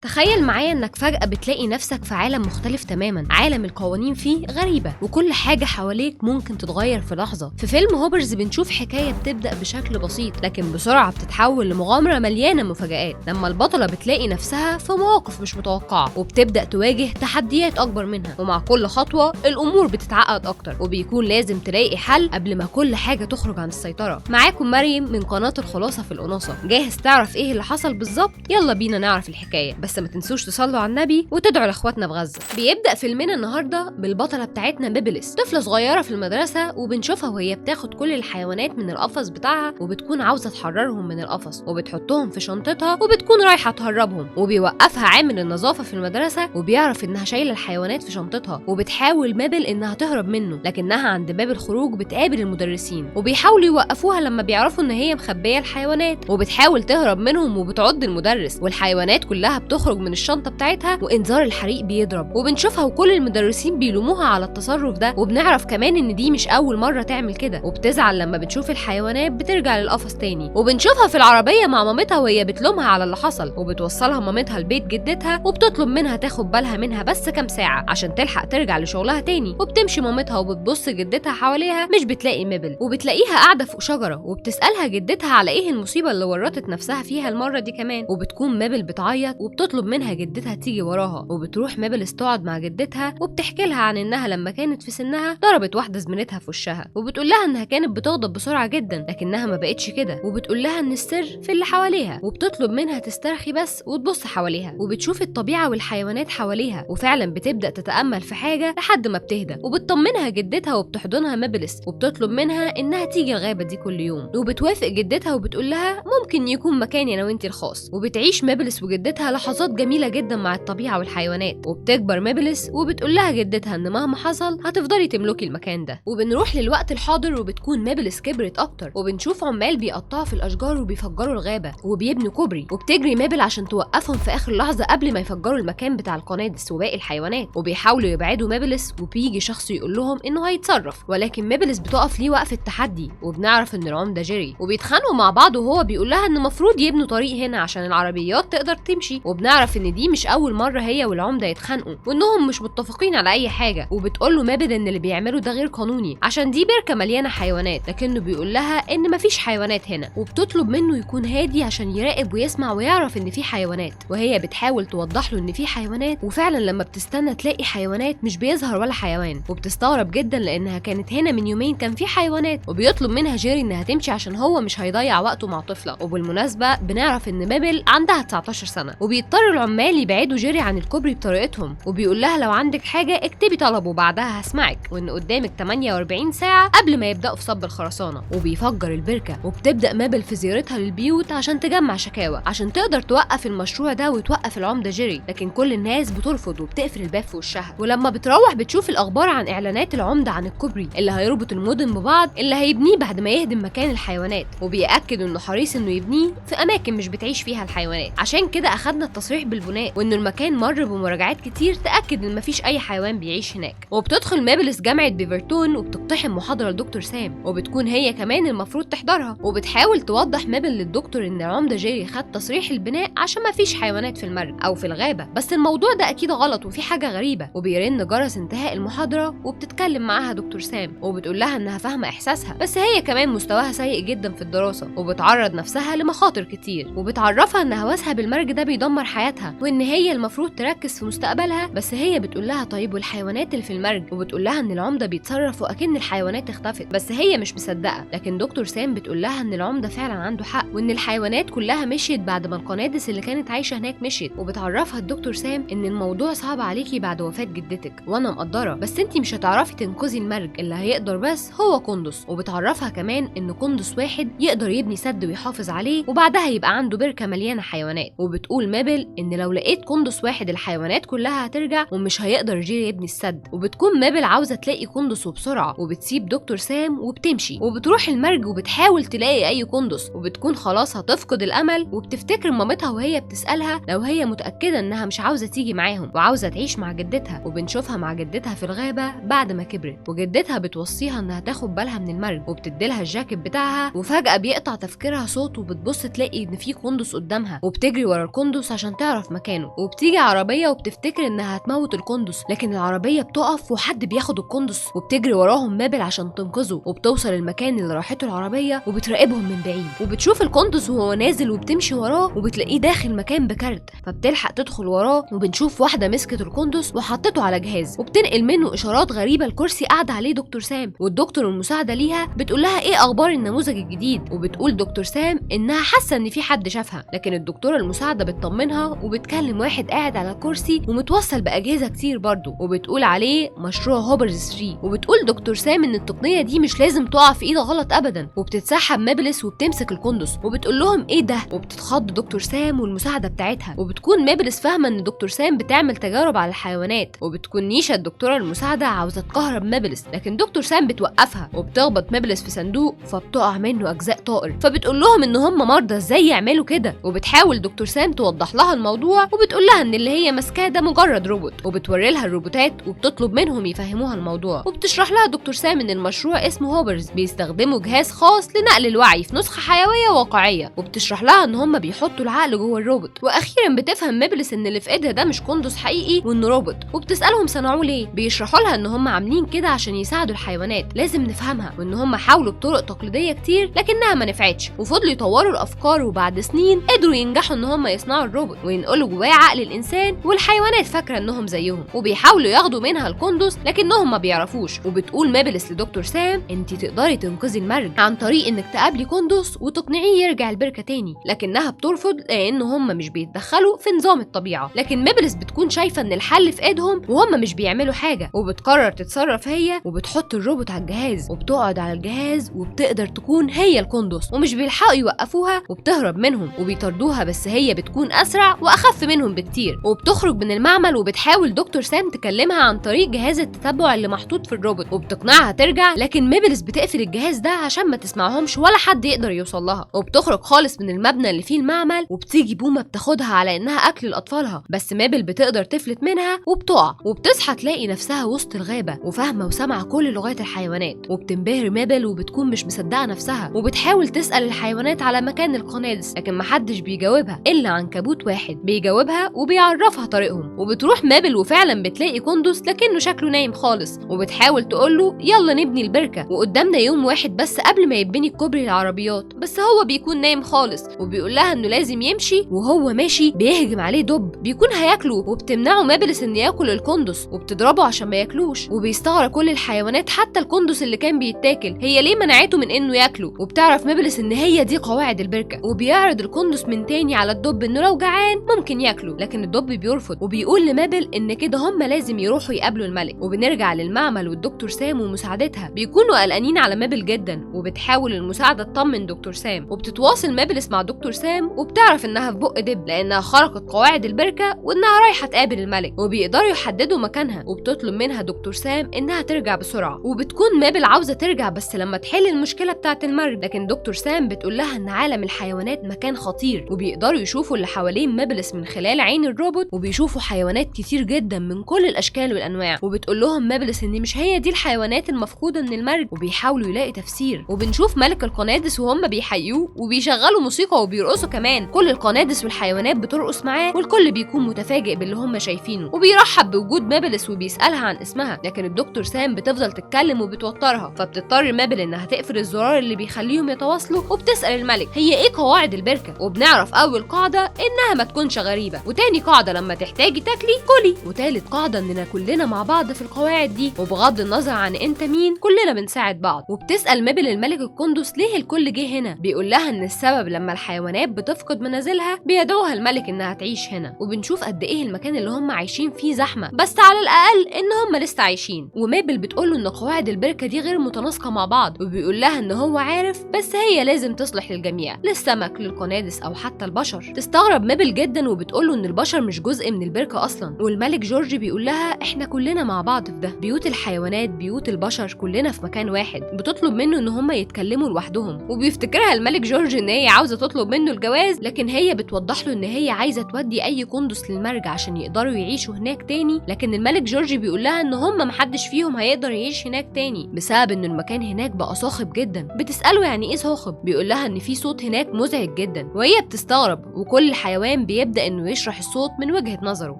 تخيل معايا انك فجأة بتلاقي نفسك في عالم مختلف تماما، عالم القوانين فيه غريبة وكل حاجة حواليك ممكن تتغير في لحظة. في فيلم هوبرز بنشوف حكاية بتبدأ بشكل بسيط لكن بسرعة بتتحول لمغامرة مليانة مفاجآت، لما البطلة بتلاقي نفسها في مواقف مش متوقعة وبتبدأ تواجه تحديات أكبر منها، ومع كل خطوة الأمور بتتعقد أكتر وبيكون لازم تلاقي حل قبل ما كل حاجة تخرج عن السيطرة. معاكم مريم من قناة الخلاصة في القناصة. جاهز تعرف ايه اللي حصل بالظبط؟ يلا بينا نعرف الحكاية، بس ما تنسوش تصلوا على النبي وتدعوا لاخواتنا في غزة. بيبدأ فيلمنا النهارده بالبطلة بتاعتنا بيبلس، طفلة صغيرة في المدرسة، وبنشوفها وهي بتاخد كل الحيوانات من القفص بتاعها وبتكون عاوزة تحررهم من القفص وبتحطهم في شنطتها وبتكون رايحة تهربهم، وبيوقفها عامل النظافة في المدرسة وبيعرف انها شايلة الحيوانات في شنطتها، وبتحاول مابل انها تهرب منه، لكنها عند باب الخروج بتقابل المدرسين وبيحاولوا يوقفوها لما بيعرفوا ان هي مخبية الحيوانات، وبتحاول تهرب منهم وبتعض المدرس والحيوانات كلها بتخرج من الشنطة بتاعتها وانذار الحريق بيضرب، وبنشوفها وكل المدرسين بيلوموها على التصرف ده، وبنعرف كمان ان دي مش اول مرة تعمل كده، وبتزعل لما بتشوف الحيوانات بترجع للقفص تاني، وبنشوفها في العربية مع مامتها وهي بتلومها على اللي حصل، وبتوصلها مامتها لبيت جدتها وبتطلب منها تاخد بالها منها بس كام ساعة عشان تلحق ترجع لشغلها تاني، وبتمشي مامتها وبتبص جدتها حواليها مش بتلاقي ميبل، وبتلاقيها قاعدة فوق شجرة وبتسألها جدتها على ايه المصيبة اللي ورطت نفسها فيها المرة دي كمان، وبتكون ميبل بتعيط وبتطلب منها جدتها تيجي وراها، وبتروح ميبل تقعد مع جدتها وبتحكي لها عن انها لما كانت في سنها ضربت واحده زميلتها في وشها، وبتقول لها انها كانت بتغضب بسرعه جدا لكنها ما بقتش كده، وبتقول لها ان السر في اللي حواليها، وبتطلب منها تسترخي بس وتبص حواليها وبتشوف الطبيعه والحيوانات حواليها، وفعلا بتبدا تتامل في حاجه لحد ما بتهدى، وبتطمنها جدتها وبتحضنها ميبلس وبتطلب منها انها تيجي الغابه دي كل يوم، وبتوافق جدتها وبتقول لها ممكن يكون مكاني انا وانتي الخاص، وبتعيش ميبلس وجدتها لحظات جميله جدا مع الطبيعه والحيوانات، وبتكبر ميبلس وبتقول لها جدتها ان مهما حصل هتفضلي تملكي المكان ده. وبنروح للوقت الحاضر وبتكون ميبلس كبرت اكتر، وبنشوف عمال بيقطعوا في الاشجار وبيفجروا الغابه وبيبنوا كوبري، وبتجري ميبل عشان توقفهم في اخر لحظه قبل ما يفجروا المكان بتاع القنادس وباقي الحيوانات، وبيحاولوا يبعدوا ميبلس وبيجي شخص يقول لهم انه هيتصرف، ولكن ميبلس بتقف ليه وقفه تحدي، وبنعرف ان العمده جيري، وبيتخانقوا مع بعض وهو بيقول لها ان المفروض يبنوا طريق هنا عشان العربيات تقدر تمشي، وبنعرف ان دي مش اول مره هي والعمده يتخانقوا وانهم مش متفقين على اي حاجه، وبتقول له مابد ان اللي بيعمله ده غير قانوني عشان دي بركه مليانه حيوانات، لكنه بيقول لها ان مفيش حيوانات هنا، وبتطلب منه يكون هادي عشان يراقب ويسمع ويعرف ان في حيوانات، وهي بتحاول توضح له ان في حيوانات، وفعلا لما بتستنى تلاقي حيوانات مش بيظهر ولا حيوان، وبتستغرب جدا لانها كانت هنا من يومين كان في حيوانات، وبيطلب منها جيري انها تمشي عشان هو مش هيضيع وقته مع طفله، وبالمناسبه بنعرف ان مابل عندها 19 سنه، وبيضطر العمال يبعدوا جيري عن الكوبري بطريقتهم، وبيقول لها لو عندك حاجه اكتبي طلب وبعدها هسمعك، وان قدامك 48 ساعه قبل ما يبداوا في صب الخرسانه، وبيفجر البركه، وبتبدا مابل في زيارتها للبيوت عشان تجمع شكاوى عشان تقدر توقف المشروع ده وتوقف العمده جيري، لكن كل الناس بترفض وبتقفل الباب في وشها، ولما بتروح بتشوف الاخبار عن اعلانات العمده عن الكوبري اللي هيربط المدن ببعض اللي هيبنيه بعد ما يهدم مكان الحيوانات، وبيأكد انه حريص انه يبنيه في اماكن مش بتعيش فيها الحيوانات، عشان كده اخدنا التصريح بالبناء، وان المكان مر بمراجعات كتير تأكد ان مفيش اي حيوان بيعيش هناك. وبتدخل مابلس جامعة بيفرتون وبتقتحم محاضرة لدكتور سام، وبتكون هي كمان المفروض تحضرها، وبتحاول توضح مابل للدكتور ان العمدة جيري خد تصريح البناء عشان مفيش حيوانات في المرج او في الغابة، بس الموضوع ده اكيد غلط وفي حاجة غريبة، وبيرن جرس انتهاء المحاضرة، وبتتكلم معاها دكتور سام وبتقول لها انها فاهمة احساسها، بس هي كمان مستواها سيء جدا في الدراسة وبتعرض نفسها لمخاطر كتير، وبتعرفها ان هوسها بالمرج ده بيدمر حياتها وان هي المفروض تركز في مستقبلها، بس هي بتقول لها طيب والحيوانات اللي في المرج، وبتقول لها ان العمده بيتصرف واكن الحيوانات اختفت، بس هي مش مصدقه، لكن دكتور سام بتقول لها ان العمده فعلا عنده حق وان الحيوانات كلها مشيت بعد ما القنادس اللي كانت عايشه هناك مشيت، وبتعرفها الدكتور سام ان الموضوع صعب عليكي بعد وفاه جدتك وانا مقدره، بس انتي مش هتعرفي تنقذي المرج، اللي هيقدر بس هو قندس، وبتعرفها كمان ان قندس واحد يقدر يبني سد ويحافظ عليه وبعدها يبقى عنده بركه مليانه حيوانات، وبتقول مابل ان لو لقيت قندس واحد الحيوانات كلها هترجع ومش هيقدر جيري يبني السد، وبتكون مابل عاوزه تلاقي قندس وبسرعه، وبتسيب دكتور سام وبتمشي وبتروح المرج وبتحاول تلاقي اي قندس، وبتكون خلاص هتفقد الامل، وبتفتكر مامتها وهي بتسالها لو هي متاكده انها مش عاوزه تيجي معاهم وعاوزه تعيش مع جدتها، وبنشوفها مع جدتها في الغابه بعد ما كبرت، وجدتها بتوصيها انها تاخد بالها من المرج وبتديلها الجاكيت بتاعها، وفجاه بيقطع تفكيرها صوت وبتبص تلاقي ان في قندس قدامها، وبتجري ورا القندس عشان عشان تعرف مكانه، وبتيجي عربية وبتفتكر انها هتموت القندس، لكن العربية بتقف وحد بياخد القندس، وبتجري وراهم مابل عشان تنقذه، وبتوصل المكان اللي راحته العربية وبتراقبهم من بعيد، وبتشوف القندس وهو نازل وبتمشي وراه وبتلاقيه داخل مكان بكارت، فبتلحق تدخل وراه، وبنشوف واحدة مسكت القندس وحطته على جهاز وبتنقل منه اشارات غريبة لكرسي قاعد عليه دكتور سام، والدكتور المساعدة ليها بتقول لها ايه اخبار النموذج الجديد، وبتقول دكتور سام انها حاسة ان في حد شافها، لكن الدكتورة المساعدة بتطمنها وبتكلم واحد قاعد على كرسي ومتوصل بأجهزة كتير برضه، وبتقول عليه مشروع هوبرز 3، وبتقول دكتور سام ان التقنية دي مش لازم تقع في ايد غلط ابدا، وبتتسحب مابلس وبتمسك القندس وبتقول لهم ايه ده، وبتتخض دكتور سام والمساعدة بتاعتها، وبتكون مابلس فاهمة ان دكتور سام بتعمل تجارب على الحيوانات، وبتكون نيشا الدكتورة المساعدة عاوزة تكهرب مابلس، لكن دكتور سام بتوقفها وبتخبط مابلس في صندوق فبتقع منه اجزاء طائر، فبتقول لهم ان هم مرضى ازاي يعملوا كده، وبتحاول دكتور سام توضح لها الموضوع وبتقول لها ان اللي هي ماسكاه ده مجرد روبوت، وبتوري لها الروبوتات وبتطلب منهم يفهموها الموضوع، وبتشرح لها دكتور سام ان المشروع اسمه هوبرز، بيستخدموا جهاز خاص لنقل الوعي في نسخة حيوية واقعية، وبتشرح لها ان هم بيحطوا العقل جوه الروبوت، واخيرا بتفهم مابلس ان اللي في ايدها ده مش قندس حقيقي وانه روبوت، وبتسالهم صنعوه ليه، بيشرحوا لها ان هم عاملين كده عشان يساعدوا الحيوانات، لازم نفهمها، وان هم حاولوا بطرق تقليديه كتير لكنها ما نفعتش، وفضلوا يطوروا الافكار، وبعد سنين قدروا ينجحوا ان هم يصنعوا الروبوت وينقلوا جواه عقل الانسان، والحيوانات فاكره انهم زيهم وبيحاولوا ياخدوا منها القندس لكنهم ما بيعرفوش، وبتقول مابلس لدكتور سام انت تقدري تنقذي المرج عن طريق انك تقابلي قندس وتقنعيه يرجع البركه تاني، لكنها بترفض لان هم مش بيتدخلوا في نظام الطبيعه، لكن مابلس بتكون شايفه ان الحل في ايدهم وهم مش بيعملوا حاجه، وبتقرر تتصرف هي وبتحط الروبوت على الجهاز، وبتقعد على الجهاز وبتقدر تكون هي القندس، ومش بيلحقوا يوقفوها وبتهرب منهم وبيطردوها، بس هي بتكون اسرع واخف منهم بكتير، وبتخرج من المعمل، وبتحاول دكتور سام تكلمها عن طريق جهاز التتبع اللي محطوط في الروبوت وبتقنعها ترجع، لكن مابلس بتقفل الجهاز ده عشان ما تسمعهمش ولا حد يقدر يوصل لها، وبتخرج خالص من المبنى اللي فيه المعمل، وبتيجي بومة بتاخدها على انها اكل لاطفالها، بس مابل بتقدر تفلت منها وبتقع، وبتصحى تلاقي نفسها وسط الغابة وفاهمة وسامعة كل لغات الحيوانات، وبتنبهر مابل وبتكون مش مصدقة نفسها، وبتحاول تسأل الحيوانات على مكان القنادس، لكن محدش بيجاوبها الا عنكبوت واحد بيجاوبها وبيعرفها طريقهم، وبتروح مابل وفعلا بتلاقي قندس لكنه شكله نايم خالص، وبتحاول تقوله يلا نبني البركة، وقدامنا يوم واحد بس قبل ما يتبني الكوبري العربيات، بس هو بيكون نايم خالص، وبيقول لها انه لازم يمشي، وهو ماشي بيهجم عليه دب بيكون هياكله، وبتمنعه مابلس ان ياكل القندس وبتضربه عشان ما ياكلوش، وبيستغرب كل الحيوانات حتى القندس اللي كان بيتاكل هي ليه منعته من انه ياكله، وبتعرف مابلس ان هي دي قواعد البركة، وبيعرض القندس من تاني على الدب انه لو جعان ممكن ياكله، لكن الدب بيرفض وبيقول لمابل ان كده هم لازم يروحوا يقابلوا الملك، وبنرجع للمعمل والدكتور سام ومساعدتها بيكونوا قلقانين على مابل جدا، وبتحاول المساعدة تطمن دكتور سام، وبتتواصل مابلس مع دكتور سام وبتعرف انها في بق دب لانها خرقت قواعد البركة وانها رايحة تقابل الملك، وبيقدروا يحددوا مكانها، وبتطلب منها دكتور سام انها ترجع بسرعة، وبتكون مابل عاوزة ترجع بس لما تحل المشكلة بتاعة المرج، لكن دكتور سام بتقول لها ان عالم الحيوانات مكان خطير، وبيقدروا يشوفوا اللي حوالين مابلس من خلال عين الروبوت، وبيشوفوا حيوانات كتير جدا من كل الاشكال والانواع، وبتقول لهم مابلس ان مش هي دي الحيوانات المفقودة من المرج، وبيحاولوا يلاقي تفسير، وبنشوف ملك القنادس وهم بيحيوه وبيشغلوا موسيقى وبيرقصوا كمان، كل القنادس والحيوانات بترقص معاه، والكل بيكون متفاجئ باللي هم شايفينه، وبيرحب بوجود مابلس وبيسألها عن اسمها، لكن الدكتور سام بتفضل تتكلم وبتوترها، فبتضطر مابل انها تقفل الزرار اللي بيخليهم يتواصلوا، وبتسأل الملك هي ايه قواعد البركة، وبنعرف اول قاعدة انها ما تكونش غريبة، وتاني قاعدة لما تحتاجي تاكلي كلي، وتالت قاعدة اننا كلنا مع بعض في القواعد دي، وبغض النظر عن انت مين كلنا بنساعد بعض، وبتسأل مابل الملك القندس ليه الكل جه هنا، بيقول لها ان السبب لما الحيوانات بتفقد منازلها بيدعوها الملك انها تعيش هنا، وبنشوف قد ايه المكان اللي هم عايشين فيه زحمة، بس على الاقل ان هم لسه عايشين، ومابل بتقوله ان قواعد البركة دي غير متناسقة مع بعض، وبيقول لها ان هو عارف بس هي لازم تصلح للجميع، للسمك للقنادس او حتى البشر. تستغرب مابل جدا وبتقوله ان البشر مش جزء من البركة اصلا، والملك جورج بيقول لها احنا كلنا مع بعض في ده، بيوت الحيوانات بيوت البشر كلنا في مكان واحد، بتطلب منه ان هم يتكلموا لوحدهم، وبيفتكرها الملك جورج ان هي عاوزة تطلب منه الجواز، لكن هي بتوضح له ان هي عايزة تودي اي قندس للمرج عشان يقدروا يعيشوا هناك تاني، لكن الملك جورج بيقول لها ان هم محدش فيهم هيقدر يعيش هناك تاني بسبب ان المكان هناك بقى صاخب جدا. بتسأله يعني ايه صاخب، بيقول لها ان في صوت هناك مزعج جدا، وهي بتستغرب، وكل حيوان كمان بيبدأ انه يشرح الصوت من وجهة نظره،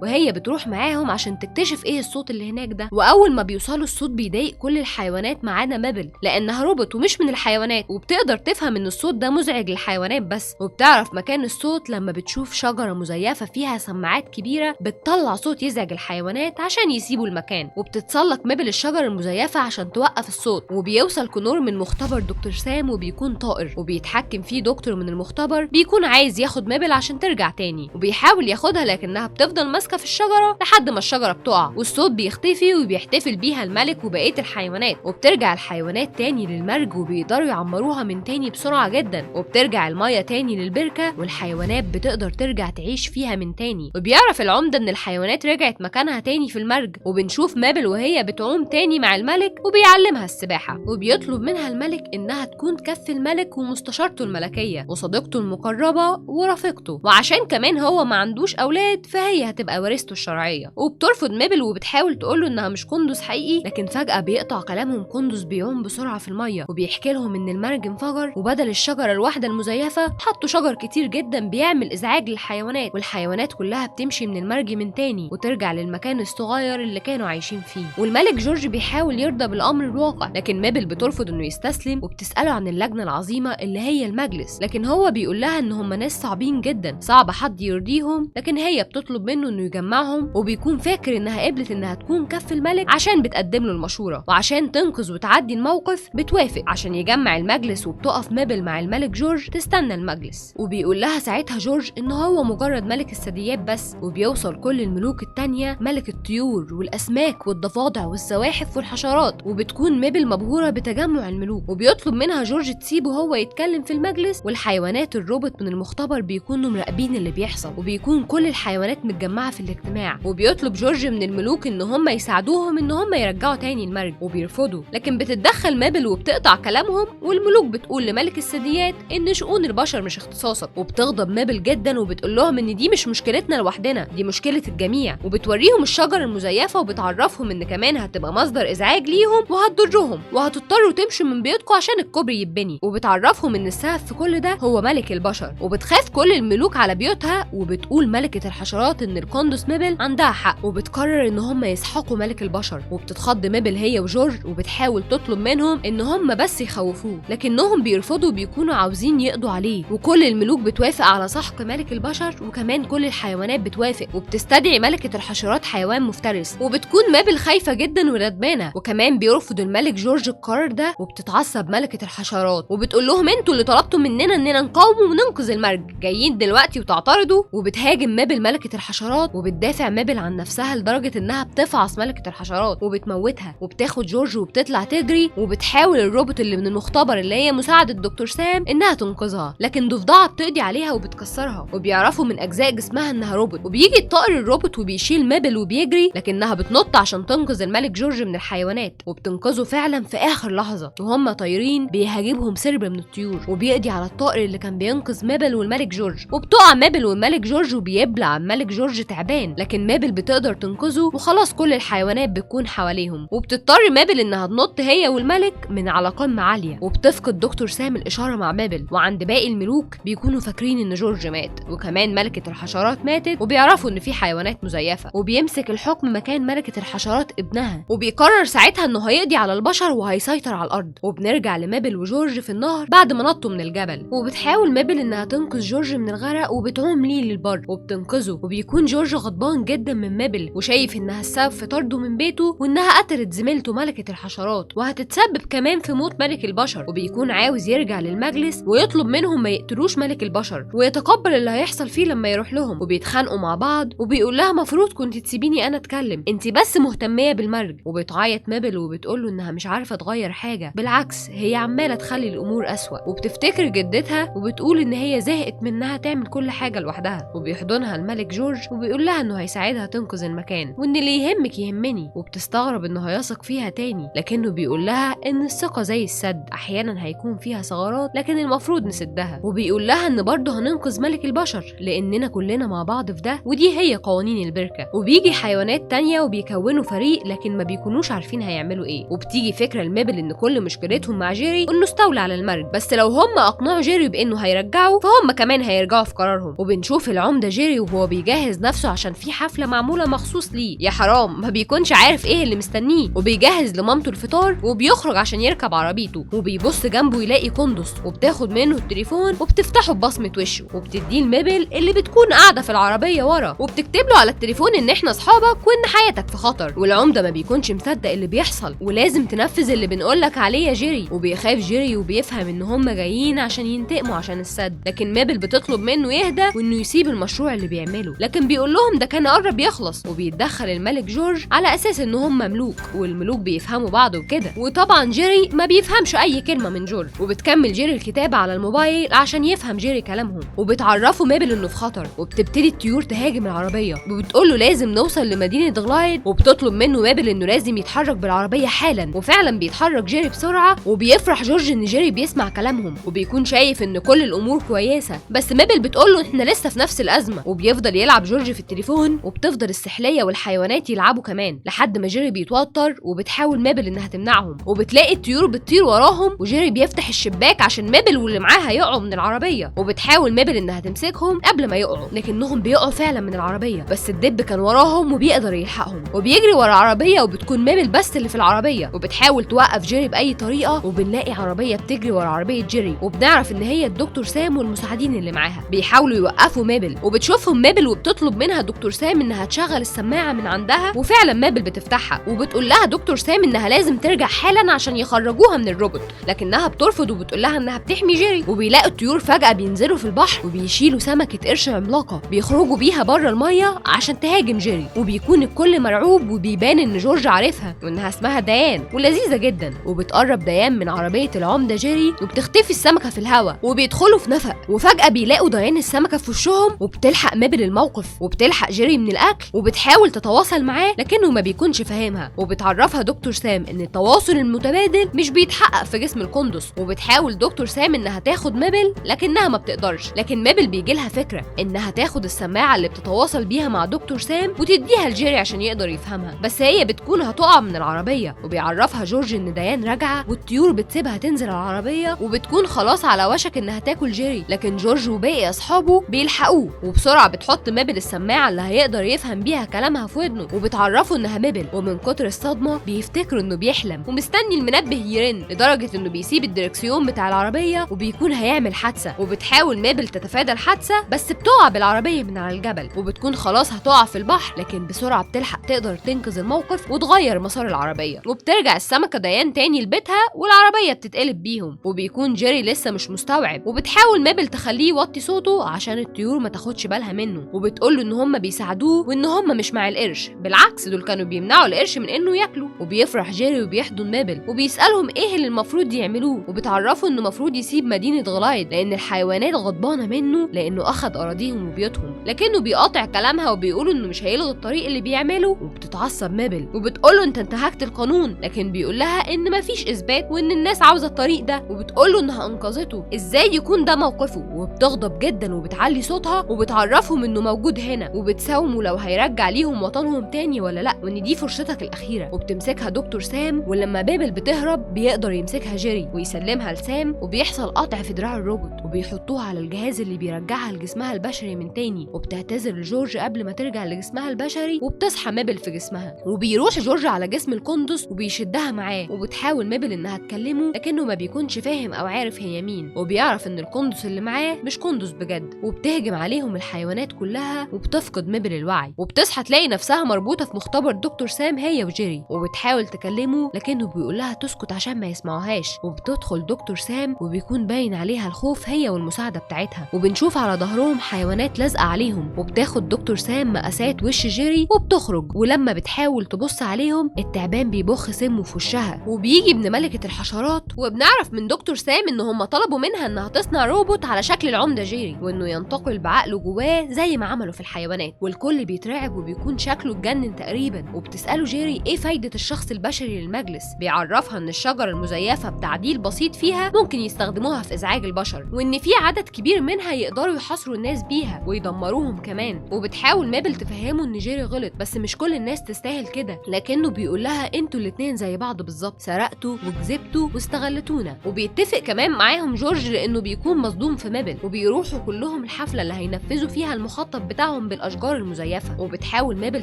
وهي بتروح معاهم عشان تكتشف ايه الصوت اللي هناك ده. واول ما بيوصلوا الصوت بيضايق كل الحيوانات ما عدا مابل، لانها روبوت ومش من الحيوانات، وبتقدر تفهم ان الصوت ده مزعج للحيوانات بس، وبتعرف مكان الصوت لما بتشوف شجرة مزيفة فيها سماعات كبيرة بتطلع صوت يزعج الحيوانات عشان يسيبوا المكان. وبتتسلق مابل الشجرة المزيفة عشان توقف الصوت، وبيوصل كنور من مختبر دكتور سام وبيكون طائر، وبيتحكم فيه دكتور من المختبر بيكون عايز ياخد مابل عشان ترجع تاني، وبيحاول ياخدها لكنها بتفضل ماسكة في الشجرة لحد ما الشجرة بتقع، والصوت بيختفي وبيحتفل بيها الملك وبقية الحيوانات، وبترجع الحيوانات تاني للمرج وبيقدروا يعمروها من تاني بسرعة جدا، وبترجع المية تاني للبركة والحيوانات بتقدر ترجع تعيش فيها من تاني. وبيعرف العمدة ان الحيوانات رجعت مكانها تاني في المرج، وبنشوف مابل وهي بتعوم تاني مع الملك وبيعلمها السباحة، وبيطلب منها الملك انها تكون كف الملك ومستشارته الملكية وصديقته المقربة ورفيقته، وعشان كمان هو ما عندوش اولاد فهي هتبقى ورثته الشرعية. وبترفض مابل وبتحاول تقوله انها مش قندس حقيقي، لكن فجأة بيقطع كلامهم قندس بيعوم بسرعة في المية، وبيحكي لهم ان المرج انفجر وبدل الشجرة الواحدة المزيفة حطوا شجر كتير جدا بيعمل ازعاج للحيوانات، والحيوانات كلها بتمشي من المرج من تاني وترجع للمكان الصغير اللي كانوا عايشين فيه. والملك جورج بيحاول يرضى بالامر الواقع، لكن مابل بترفض انه يستسلم، وبتسأله عن اللجنة العظيمة اللي هي المجلس، لكن هو بيقول لها ان هم ناس صعبين جدا صعب حد يرضيهم، لكن هي بتطلب منه انه يجمعهم، وبيكون فاكر انها قبلت انها تكون كف الملك عشان بتقدم له المشورة، وعشان تنقذ وتعدي الموقف بتوافق عشان يجمع المجلس. وبتقف مابل مع الملك جورج تستنى المجلس، وبيقول لها ساعتها جورج ان هو مجرد ملك الثدييات بس، وبيوصل كل الملوك التانية ملك الطيور والاسماك والضفادع والزواحف والحشرات، وبتكون مابل مبهورة بتجمع الملوك، وبيطلب منها جورج تسيبه هو يتكلم في المجلس، والحيوانات الروبوت من المختبر بيكونوا مراقبين اللي بيحصل، وبيكون كل الحيوانات متجمعة في الاجتماع. وبيطلب جورج من الملوك ان هم يساعدوهم ان هم يرجعوا تاني المرج، وبيرفضوا، لكن بتتدخل مابل وبتقطع كلامهم، والملوك بتقول لملك الثدييات ان شؤون البشر مش اختصاصك، وبتغضب مابل جدا وبتقول لهم ان دي مش مشكلتنا لوحدنا، دي مشكلة الجميع، وبتوريهم الشجرة المزيفة وبتعرفهم ان كمان هتبقى مصدر ازعاج ليهم وهتضرهم وهتضطروا تمشوا من بيوتكم عشان الكوبري يتبني، وبتعرفهم ان السبب في كل ده هو ملك البشر. وبتخاف كل الملوك على بيوتها، وبتقول ملكة الحشرات ان القندس مابل عندها حق، وبتقرر ان هم يسحقوا ملك البشر. وبتتخض مابل هي وجورج وبتحاول تطلب منهم ان هم بس يخوفوه، لكنهم بيرفضوا وبيكونوا عاوزين يقضوا عليه، وكل الملوك بتوافق على سحق ملك البشر، وكمان كل الحيوانات بتوافق، وبتستدعي ملكة الحشرات حيوان مفترس، وبتكون مابل خايفة جدا وندمانة، وكمان بيرفض الملك جورج القرار ده، وبتتعصب ملكة الحشرات وبتقول لهم انتوا اللي طلبتوا مننا اننا نقاوم وننقذ المرج، جايين دلوقتي وتعترضوا. وبتهاجم مابل ملكة الحشرات، وبتدافع مابل عن نفسها لدرجة انها بتفعص ملكة الحشرات وبتموتها، وبتاخد جورج وبتطلع تجري، وبتحاول الروبوت اللي من المختبر اللي هي مساعدة دكتور سام انها تنقذها، لكن ضفدعة بتقضي عليها وبتكسرها، وبيعرفوا من اجزاء جسمها انها روبوت، وبيجي الطائر الروبوت وبيشيل مابل وبيجري، لكنها بتنط عشان تنقذ الملك جورج من الحيوانات، وبتنقذه فعلا في اخر لحظة، وهم طايرين بيهاجمهم سرب من الطيور وبيقضي على الطائر اللي كان بينقذ مابل والملك جورج، وبتقع مابل والملك جورج وبيبلع الملك جورج تعبان، لكن مابل بتقدر تنقذه، وخلاص كل الحيوانات بتكون حواليهم، وبتضطر مابل انها تنط هي والملك من على قمة عالية، وبتفقد دكتور سام الاشارة مع مابل. وعند باقي الملوك بيكونوا فاكرين ان جورج مات، وكمان ملكة الحشرات ماتت، وبيعرفوا ان في حيوانات مزيفة، وبيمسك الحكم مكان ملكة الحشرات ابنها، وبيقرر ساعتها انه هيقضي على البشر وهيسيطر على الارض. وبنرجع لمابل وجورج في النهر بعد ما نطوا من الجبل، وبتحاول مابل انها تنقذ جورج من الغرق وبتعوم ليه للبر وبتنقذه، وبيكون جورج غضبان جدا من مابل وشايف انها السبب في طرده من بيته، وانها قتلت زميلته ملكة الحشرات وهتتسبب كمان في موت ملك البشر، وبيكون عاوز يرجع للمجلس ويطلب منهم ما يقتلوش ملك البشر ويتقبل اللي هيحصل فيه لما يروح لهم، وبيتخانقوا مع بعض، وبيقول لها مفروض كنت تسيبيني انا اتكلم، انت بس مهتمية بالمرج. وبتعيط مابل وبتقول له انها مش عارفة تغير حاجة، بالعكس هي عمالة تخلي الامور اسوأ، وبتفتكر جدتها وبتقول ان هي زهقت منها تعمل كل حاجة لوحدها. وبيحضنها الملك جورج وبيقول لها انه هيساعدها تنقذ المكان، وان اللي يهمك يهمني، وبتستغرب انه هيثق فيها تاني، لكنه بيقول لها ان الثقة زي السد احيانا هيكون فيها ثغرات لكن المفروض نسدها، وبيقول لها ان برضه هننقذ ملك البشر لاننا كلنا مع بعض في ده، ودي هي قوانين البركة. وبيجي حيوانات تانية وبيكونوا فريق لكن ما بيكونوش عارفين هيعملوا ايه، وبتيجي فكرة لمابل ان كل مشكلتهم مع جيري انه استولى على المرج، بس لو هم اقنعوا جيري بانه هيرجعوا فهم كمان هيرجعوا في قرارهم. وبنشوف العمده جيري وهو بيجهز نفسه عشان في حفله معموله مخصوص ليه. يا حرام، ما بيكونش عارف ايه اللي مستنيه، وبيجهز لمامته الفطار وبيخرج عشان يركب عربيته، وبيبص جنبه يلاقي قندس وبتاخد منه التليفون وبتفتحه ببصمه وشه وبتديه الميبل اللي بتكون قاعده في العربيه ورا، وبتكتب له على التليفون ان احنا اصحابك وان حياتك في خطر. والعمده ما بيكونش مصدق اللي بيحصل ولازم تنفذ اللي بنقولك عليه يا جيري، وبيخاف جيري وبيفهم ان هم جايين عشان ينتقموا عشان السد. لكن ميبل بتطلب منه يهدى وانه يسيب المشروع اللي بيعمله، لكن بيقول لهم ده كان قرب يخلص. وبيتدخل الملك جورج على اساس ان هم مملوك والملوك بيفهموا بعض وكده، وطبعا جيري ما بيفهمش اي كلمه من جورج. وبتكمل جيري الكتابه على الموبايل عشان يفهم جيري كلامهم، وبتعرفوا ميبل انه في خطر. وبتبتدي الطيور تهاجم العربيه وبتقول له لازم نوصل لمدينه غلايد، وبتطلب منه ميبل انه لازم يتحرك بالعربيه حالا. وفعلا بيتحرك جيري بسرعه، وبيفرح جورج ان جيري بيسمع كلامهم وبيكون شايف ان كل الامور كويسه. بس ميبل بتقول له احنا لسه في نفس الازمه، وبيفضل يلعب جورج في التليفون، وبتفضل السحليه والحيوانات يلعبوا كمان لحد ما جيري بيتوتر، وبتحاول ميبل انها تمنعهم. وبتلاقي الطيور بتطير وراهم، وجيري بيفتح الشباك عشان ميبل واللي معاها يقعوا من العربيه، وبتحاول ميبل انها تمسكهم قبل ما يقعوا، لكنهم بيقعوا فعلا من العربيه. بس الدب كان وراهم وبيقدر يلحقهم، وبيجري ورا العربيه، وبتكون ميبل بس اللي في العربيه، وبتحاول توقف جيري باي طريقه. وبنلاقي عربيه بتجري ورا عربيه جيري، وبنعرف ان هي الدكتور سام والمساعدين اللي معاها بيحاولوا يوقفوا ميبل. وبتشوفهم ميبل وبتطلب منها دكتور سام انها تشغل السماعه من عندها، وفعلا ميبل بتفتحها، وبتقول لها دكتور سام انها لازم ترجع حالا عشان يخرجوها من الروبوت، لكنها بترفض وبتقول لها انها بتحمي جيري. وبيلاقوا الطيور فجاه بينزلوا في البحر وبيشيلوا سمكه قرش عملاقه بيخرجوا بيها بره الميه عشان تهاجم جيري. وبيكون الكل مرعوب، وبيبان ان جورج عارفها وانها اسمها ديان ولذيذه جدا. وبتقرب ديان من عربيه العمده جيري، وبتختفي السمكه في الهواء، وبيدخلوا في نفق، وفجاه بيلاقوا ديان السمكه في وشهم، وبتلحق ميبل الموقف وبتلحق جيري من الاكل، وبتحاول تتواصل معاه لكنه ما بيكونش فاهمها. وبتعرفها دكتور سام ان التواصل المتبادل مش بيتحقق في جسم القندس، وبتحاول دكتور سام انها تاخد ميبل لكنها ما بتقدرش. لكن ميبل بيجي لها فكره انها تاخد السماعه اللي بتتواصل بيها مع دكتور سام وتديها لجيري عشان يقدر يفهمها، بس هي بتكون هتقع من العربيه. وبيعرفها جورج ان ديان راجعه، والطيور بتسيبها تنزل العربيه، وبتكون خلاص على وشك انها تاكل جيري، لكن جورج وباقي اصحابه بيلحقوه. وبسرعه بتحط ميبل السماعه اللي هيقدر يفهم بيها كلامها في ودنه، وبتعرفه انها ميبل. ومن كتر الصدمه بيفتكروا انه بيحلم، ومستني المنبه يرن لدرجه انه بيسيب الدركسيون بتاع العربيه وبيكون هيعمل حادثه. وبتحاول ميبل تتفادى الحادثه، بس بتقع بالعربيه من على الجبل، وبتكون خلاص هتقع في البحر، لكن بسرعه بتلحق تقدر تنقذ الموقف وتغير مسار العربيه. وبترجع السمكه ديان تاني لبيتها، والعربيه بتتقلب بيهم، وبيكون جيري لسه مش مستوعب. وبتحاول ميبل تخليه يوطي صوته عشان الطيور ما تاخدش بالها منه، وبتقوله ان هم بيساعدوه وان هم مش مع القرش، بالعكس دول كانوا بيمنعوا القرش من انه ياكله. وبيفرح جيري وبيحضن ميبل، وبيسالهم ايه اللي المفروض يعملوه، وبتعرفه انه المفروض يسيب مدينه غلايد لان الحيوانات غضبانه منه لانه اخذ اراضيهم وبيوتهم. لكنه بيقاطع كلامها وبيقولوا انه مش هيلغي الطريق اللي بيعمله. وبتتعصب ميبل وبتقوله انت انتهكت القانون، لكن بيقول لها ان مفيش اثبات وان الناس عاوزه الطريق ده، وبتقوله انها انقذته، ازاي يكون ده موقفه. وبتغضب جدا وبتعلي صوتها، وبتعرفهم انه موجود هنا، وبتساومه لو هيرجع ليهم وطنهم تاني ولا لا، وان دي فرصتك الاخيره. وبتمسكها دكتور سام، ولما ميبل بتهرب بيقدر يمسكها جيري ويسلمها لسام، وبيحصل قطع في دراع الروبوت، وبيحطوها على الجهاز اللي بيرجعها لجسمها البشري من تاني. وبتعتذر لجورج قبل ما ترجع لجسمها البشري، وبتصحى ميبل في جسمها. وبيروح جورج على جسم القندس وبيشدها معاه، وبتحاول ميبل انها تكلمه لكنه ما بيكونش فاهم او عارف هي مين. وبيعرف ان القندس اللي معاه مش قندس بجد، وبتهجم عليهم الحيوانات كلها، وبتفقد ميبل الوعي. وبتصحى تلاقي نفسها مربوطه في مختبر دكتور سام هي وجيري، وبتحاول تكلمه لكنه بيقول لها تسكت عشان ما يسمعوهاش. وبتدخل دكتور سام وبيكون باين عليها الخوف هي والمساعده بتاعتها، وبنشوف على ظهرهم حيوانات لازقه عليهم. وبتاخد دكتور سام مقاسات وش جيري وبتخرج، ولما بتحاول تبص عليهم التعبان بيبخ سمه في وشها. وبيجي ابن ملكه الحشرات، وبنعرف من دكتور سام ان هم طلبوا منها انها تصنع روبوت على شكل العمده جيري، وانه ينتقل بعقله جواه زي ما عملوا في الحيوانات. والكل بيترعب وبيكون شكله اتجنن تقريبا. وبتساله جيري ايه فايده الشخص البشري للمجلس، بيعرفها ان الشجره المزيفه بتعديل بسيط فيها ممكن يستخدموها في ازعاج البشر، وان في عدد كبير منها يقدروا يحاصروا الناس بيها ويدمروهم كمان. وبتحاول ميبل تفهمه ان جيري غلط، بس مش كل الناس تستاهل كده، لكنه بيقول لها انتوا الاتنين زي بعض بالظبط، سرقتوا وكذبتوا واستغلتونا. وبيتفق كمان معاهم جورج لانه بيكون مصدوم في ميبل، وبيروحوا كلهم الحفلة اللي هينفذوا فيها المخطط بتاعهم بالأشجار المزيفة. وبتحاول مابل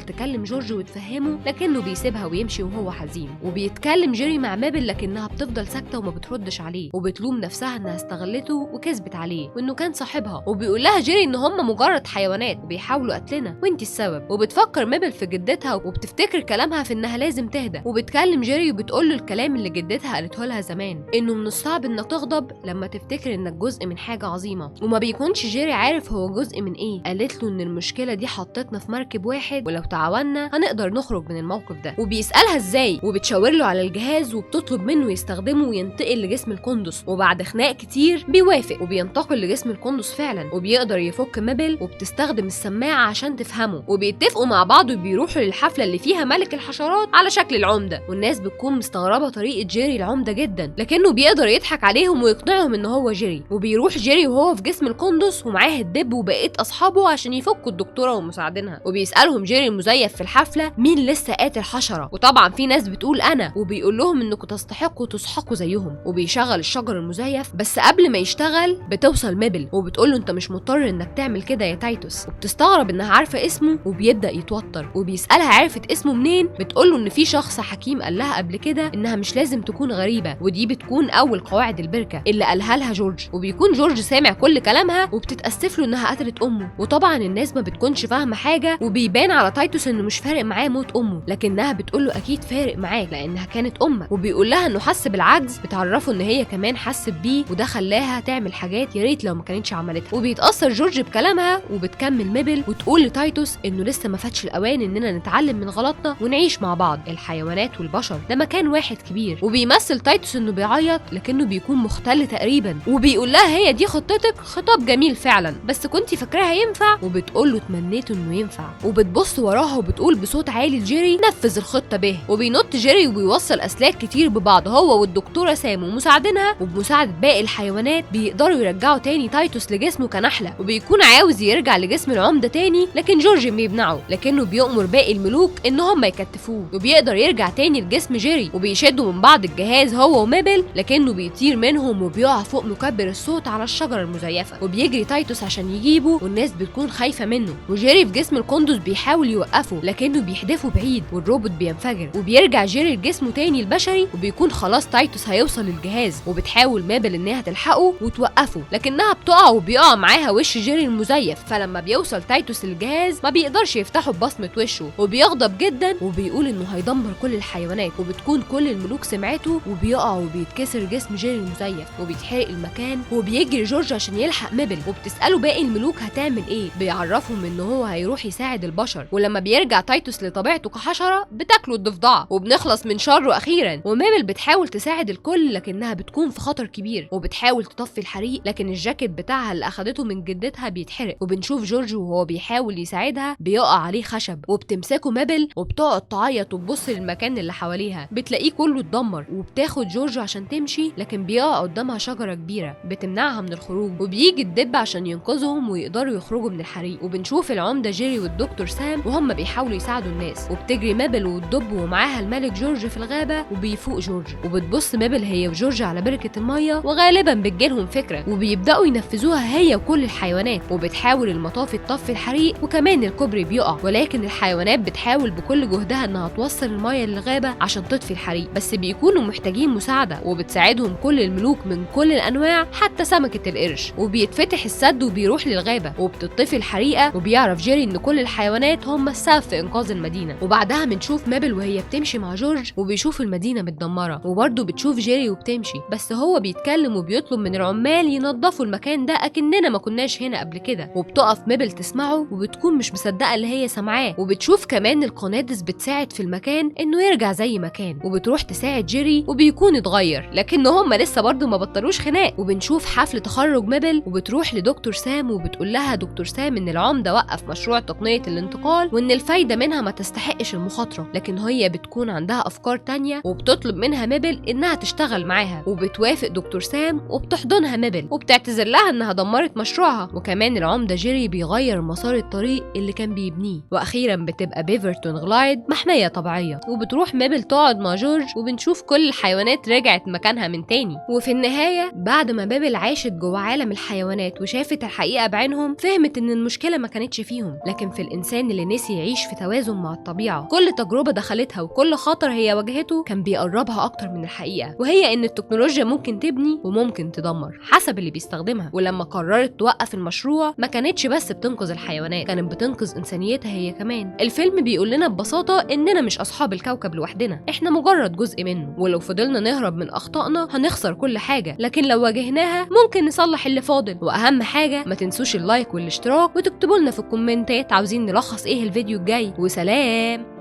تكلم جورج وتفهمه لكنه بيسيبها ويمشي وهو حزين. وبيتكلم جيري مع مابل لكنها بتفضل ساكتة وما بتردش عليه، وبتلوم نفسها انها استغلته وكذبت عليه وانه كان صاحبها. وبيقول لها جيري ان هم مجرد حيوانات وبيحاولوا قتلنا وانتي السبب. وبتفكر مابل في جدتها وبتفتكر كلامها في انها لازم تهدى. وبتكلم جيري وبتقول له الكلام اللي جدتها قالته لها زمان، انه من الصعب انك تغضب لما تفتكر انك جزء من حاجة عظيمة. وما بيكونش جيري عارف هو جزء من ايه. قالت له ان المشكلة دي حطتنا في مركب واحد، ولو تعاوننا هنقدر نخرج من الموقف ده. وبيسألها ازاي، وبتشاور له على الجهاز وبتطلب منه يستخدمه وينتقل لجسم القندس. وبعد خناق كتير بيوافق وبينتقل لجسم القندس فعلا، وبيقدر يفك مابل وبتستخدم السماعة عشان تفهمه. وبيتفقوا مع بعض وبيروحوا للحفلة اللي فيها ملك الحشرات على شكل العمدة. والناس بتكون مستغربة طريقة جيري العمدة جدا، لكنه بيقدر يضحك عليهم ويقنعهم ان هو جيري. وبيروح جيري وهو في جسم القندس ومعاه الدب وبقية اصحابه عشان يفكوا الدكتورة ومساعدينها. وبيسألهم جيري المزيف في الحفلة مين لسه قاتل حشرة، وطبعا في ناس بتقول انا، وبيقول لهم انكم تستحقوا تسحقوا زيهم. وبيشغل الشجر المزيف، بس قبل ما يشتغل بتوصل مابل وبتقول له انت مش مضطر انك تعمل كده يا تايتوس. وبتستغرب انها عارفة اسمه وبيبدأ يتوتر. وبيسألها عرفت اسمه منين، بتقول له ان في شخص حكيم قال لها قبل كده انها مش لازم تكون غريبة، ودي بتكون اول قواعد البركة اللي قالها لها جورج. وبيكون جورج سامع كل كلامها وبتتأسف له انها قتلت امه. وطبعا الناس ما بتكونش فاهمة حاجة، وبيبان على تايتوس انه مش فارق معاه موت امه، لكنها بتقول له اكيد فارق معاك لانها كانت امك. وبيقول لها انه حس بالعجز، بتعرفه ان هي كمان حست بيه وده خلاها تعمل حاجات يا ريت لو ما كانتش عملتها. وبيتأثر جورج بكلامها وبتكمل مابل وتقول لتايتوس انه لسه ما فاتش الاوان اننا نتعلم من غلطنا ونعيش مع بعض. الحيوانات والبشر ده مكان واحد كبير. وبيمثل تايتوس انه بيعيط لكنه بيكون مختل تقريبا. وبيقول لها هي دي خطتك، خطاب جميل فعلا، بس كنتي فاكراها ينفع؟ وبتقول له تمنيت انه ينفع. وبتبص وراها وبتقول بصوت عالي لجيري نفذ الخطه به. وبينط جيري وبيوصل اسلاك كتير ببعض هو والدكتوره سام ومساعدينها، وبمساعده باقي الحيوانات بيقدروا يرجعوا تاني تايتوس لجسمه كنحله. وبيكون عاوز يرجع لجسم العمده تاني لكن جورج بيمنعه، لكنه بيأمر باقي الملوك ان هم يكتفوه. وبيقدر يرجع تاني لجسم جيري وبيشدوا من بعض الجهاز هو ومابل، لكنه بيطير منهم وبيقع فوق مكبر الصوت على الشجره المزيفه. وبيجري تايتوس عشان يجيبه والناس بتكون خايفه منه. وجيري في جسم القندس بيحاول يوقفه لكنه بيحدفه بعيد والروبوت بينفجر. وبيرجع جيري لجسمه تاني البشري وبيكون خلاص تايتوس هيوصل للجهاز. وبتحاول مابل انها تلحقه وتوقفه لكنها بتقع وبيقع معاها وش جيري المزيف. فلما بيوصل تايتوس للجهاز ما بيقدرش يفتحه ببصمه وشه وبيغضب جدا وبيقول انه هيدمر كل الحيوانات. وبتكون كل الملوك سمعته وبيقع وبيتكسر جسم جيري المزيف وبيتحرق المكان. وبيجري جورج عشان يلحق مابل وبتسأله باقي الملوك هتعمل ايه. بيعرفهم ان هو هيروح يساعد البشر. ولما بيرجع تايتوس لطبيعته كحشره بتاكله الضفدعه وبنخلص من شره اخيرا. ومابل بتحاول تساعد الكل لكنها بتكون في خطر كبير وبتحاول تطفي الحريق، لكن الجاكيت بتاعها اللي اخدته من جدتها بيتحرق. وبنشوف جورج وهو بيحاول يساعدها بيقع عليه خشب وبتمسكه مابل وبتقعد تعيط وتبص للمكان اللي حواليها. بتلاقيه كله اتدمر وبتاخد جورج عشان تمشي لكن بيقع قدامها شجره كبيره بتمنعها من الخروج. وبيجي الدب عشان ينقذهم ويقدروا يخرجوا من الحريق. وبنشوف العمده جيري والدكتور سام وهم بيحاولوا يساعدوا الناس. وبتجري مابل والدب ومعاها الملك جورج في الغابه وبيفوق جورج. وبتبص مابل هي وجورج على بركه الميه وغالبا بتجيلهم فكره وبيبداوا ينفذوها هي وكل الحيوانات. وبتحاول المطافي تطفي الحريق وكمان الكوبري بيقع، ولكن الحيوانات بتحاول بكل جهدها انها توصل الميه للغابه عشان تطفي الحريق، بس بيكونوا محتاجين مساعده. وبتساعدهم كل الملوك من كل الانواع حتى سمكه القرش. وبيتفتح السد وبيروح للغابه وبتطفي الحريقه. وبيعرف جيري ان كل الحيوانات هم السبب في انقاذ المدينه. وبعدها بنشوف مابل وهي بتمشي مع جورج وبيشوف المدينه متدمره. وبرده بتشوف جيري وبتمشي، بس هو بيتكلم وبيطلب من العمال ينظفوا المكان ده اكننا ما كناش هنا قبل كده. وبتقف مابل تسمعه وبتكون مش مصدقه اللي هي سامعاه. وبتشوف كمان القنادس بتساعد في المكان انه يرجع زي ما كان. وبتروح تساعد جيري وبيكون اتغير، لكن هم لسه برضه ما بطلوش خناق. وبنشوف حفل تخرج مابل وبتروح لدكتور سام وبتقول لها دكتور سام ان العمده وقف مشروع تقنيه الانتقال وان الفايده منها ما تستحقش المخاطره، لكن هي بتكون عندها افكار تانية وبتطلب منها مابل انها تشتغل معاها. وبتوافق دكتور سام وبتحضنها مابل وبتعتذر لها انها دمرت مشروعها. وكمان العمده جيري بيغير مسار الطريق اللي كان بيبنيه. واخيرا بتبقى بيفرتون غلايد محميه طبيعيه. وبتروح مابل تقعد مع جورج وبنشوف كل الحيوانات رجعت مكانها من تاني. وفي النهايه بعد ما مابل عاشت جوه عالم الحيوانات وشافت شافت الحقيقة بعينهم فهمت إن المشكلة ما كانتش فيهم، لكن في الإنسان اللي نسي يعيش في توازن مع الطبيعة. كل تجربة دخلتها وكل خطر هي واجهته كان بيقربها أكتر من الحقيقة، وهي إن التكنولوجيا ممكن تبني وممكن تدمر حسب اللي بيستخدمها. ولما قررت توقف المشروع ما كانتش بس بتنقذ الحيوانات، كانت بتنقذ إنسانيتها هي كمان. الفيلم بيقول لنا ببساطة إننا مش أصحاب الكوكب لوحدنا، إحنا مجرد جزء منه، ولو فضلنا نهرب من أخطائنا هنخسر كل حاجة، لكن لو واجهناها ممكن نصلح اللي فاضل. وأهم حاجة ما تنسوش اللايك والاشتراك، وتكتبوا لنا في الكومنتات عاوزين نلخص إيه الفيديو الجاي. وسلام.